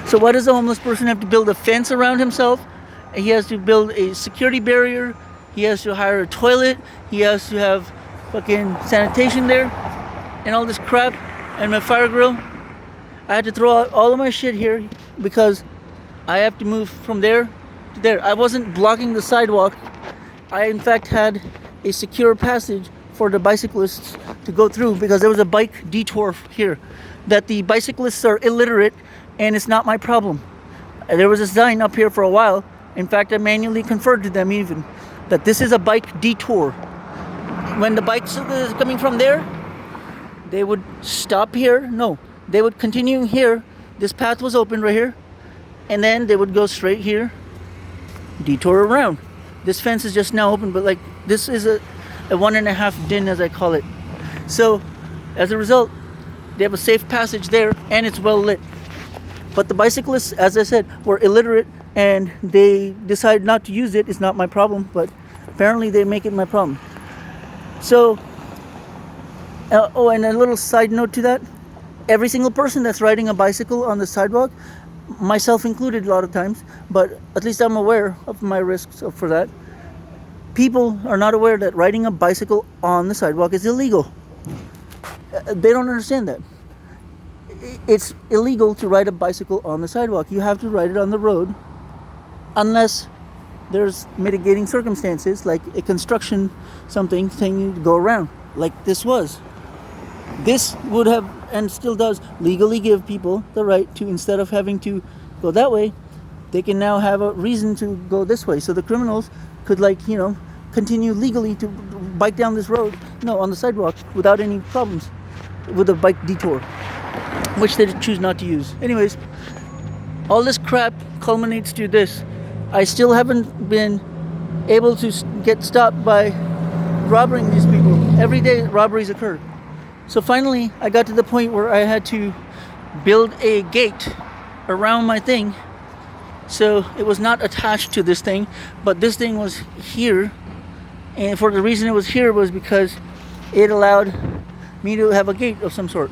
So why does a homeless person have to build a fence around himself? He has to build a security barrier. He has to hire a toilet. He has to have fucking sanitation there and all this crap. And my fire grill. I had to throw out all of my shit here because I have to move from there to there. I wasn't blocking the sidewalk. I in fact had a secure passage for the bicyclists to go through because there was a bike detour here. That the bicyclists are illiterate and it's not my problem. There was a sign up here for a while. In fact, I manually conferred to them even that this is a bike detour. When the bikes is coming from there, they would stop here. No, they would continue here. This path was open right here. And then they would go straight here, detour around. This fence is just now open, but like this is a 1.5 din, as I call it. So as a result, they have a safe passage there and it's well lit. But the bicyclists, as I said, were illiterate and they decided not to use it. It's not my problem, but apparently they make it my problem. So, and a little side note to that, every single person that's riding a bicycle on the sidewalk, myself included a lot of times, but at least I'm aware of my risks for that. People are not aware that riding a bicycle on the sidewalk is illegal. They don't understand that. It's illegal to ride a bicycle on the sidewalk. You have to ride it on the road unless there's mitigating circumstances like a construction something saying you go around like this was. This would have and still does legally give people the right to, instead of having to go that way, they can now have a reason to go this way. So the criminals could continue legally to bike down this road, on the sidewalk without any problems with a bike detour, which they choose not to use. Anyways, all this crap culminates to this. I still haven't been able to get stopped by robbing these people. Every day robberies occur. So finally, I got to the point where I had to build a gate around my thing. So it was not attached to this thing, but this thing was here. And for the reason it was here was because it allowed me to have a gate of some sort.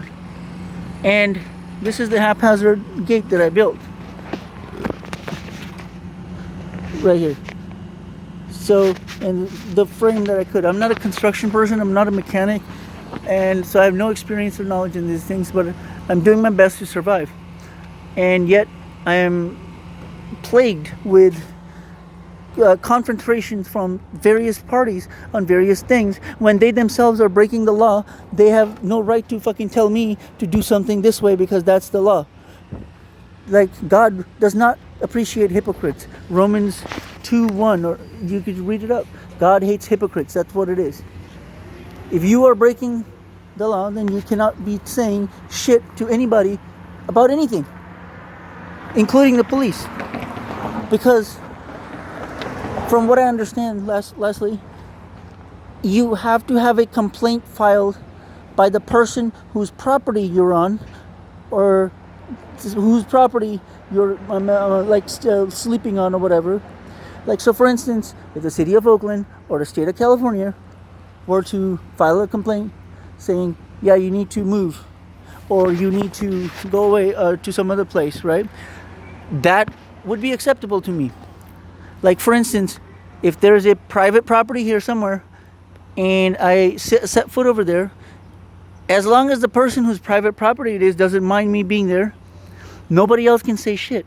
And this is the haphazard gate that I built. Right here. So, and the frame that I could. I'm not a construction person, I'm not a mechanic. And so I have no experience or knowledge in these things, but I'm doing my best to survive. And yet I am plagued with confrontations from various parties on various things. When they themselves are breaking the law, they have no right to fucking tell me to do something this way because that's the law. Like, God does not appreciate hypocrites. Romans 2:1, or you could read it up. God hates hypocrites. That's what it is. If you are breaking the law, then you cannot be saying shit to anybody about anything, including the police. Because from what I understand, lastly, you have to have a complaint filed by the person whose property you're on, or whose property you're sleeping on or whatever. Like, so for instance, if the city of Oakland or the state of California were to file a complaint saying, yeah, you need to move or you need to go away to some other place, right? That would be acceptable to me. Like, for instance, if there's a private property here somewhere and I set foot over there, as long as the person whose private property it is doesn't mind me being there, nobody else can say shit.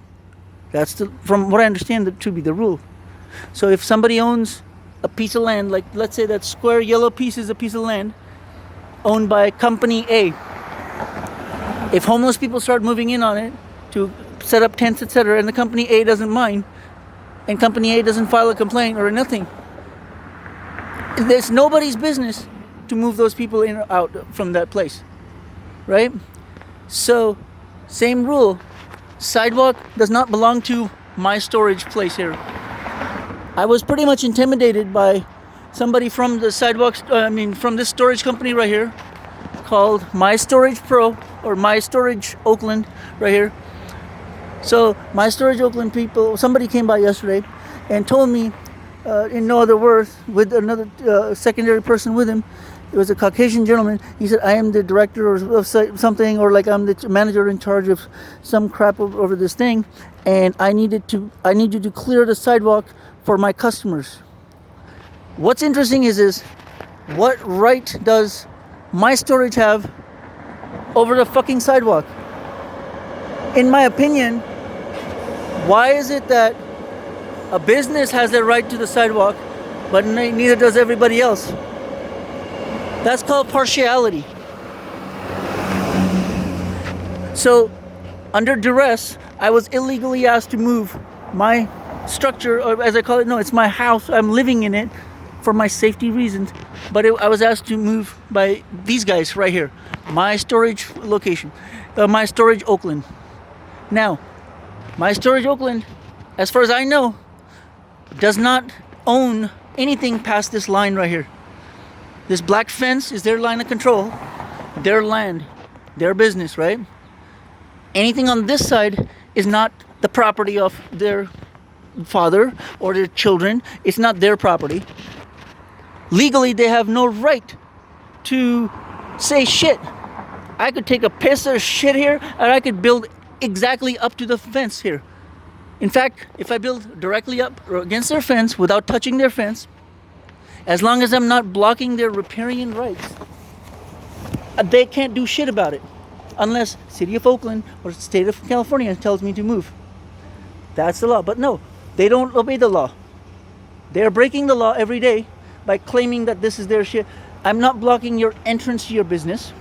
That's from what I understand to be the rule. So if somebody owns a piece of land, like let's say that square yellow piece is a piece of land owned by company A. If homeless people start moving in on it to set up tents, etc., and the company A doesn't mind, and company A doesn't file a complaint or nothing, there's nobody's business to move those people in or out from that place, right? So, same rule. Sidewalk does not belong to my storage place here. I was pretty much intimidated by somebody from the from this storage company right here called My Storage Pro or My Storage Oakland right here. So My Storage Oakland people, somebody came by yesterday and told me in no other words, with another secondary person with him, It was a Caucasian gentleman. He said, I am the director of something, or like I'm the manager in charge of some crap over this thing, and I need you to clear the sidewalk for my customers. What's interesting is what right does my storage have over the fucking sidewalk? In my opinion, why is it that a business has the right to the sidewalk, but neither does everybody else? That's called partiality. So, under duress, I was illegally asked to move my structure, or as I call it, no, it's my house. I'm living in it for my safety reasons. But I was asked to move by these guys right here. My storage location. My storage Oakland. Now, my storage Oakland, as far as I know, does not own anything past this line right here. This black fence is their line of control, their land, their business, right? Anything on this side is not the property of their father or their children. It's not their property. Legally, they have no right to say shit. I could take a piss or shit here, and I could build exactly up to the fence here. In fact, if I build directly up or against their fence without touching their fence, as long as I'm not blocking their riparian rights, they can't do shit about it. Unless City of Oakland or State of California tells me to move. That's the law. But no, they don't obey the law. They're breaking the law every day by claiming that this is their shit. I'm not blocking your entrance to your business.